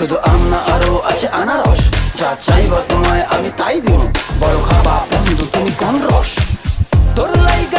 শুধু আম না আরো আছে আনারস, যা চাইবা তোমায় আমি তাই দিব। বড় খাবা বন্ধু তুমি কোন রস? তোর লাইগা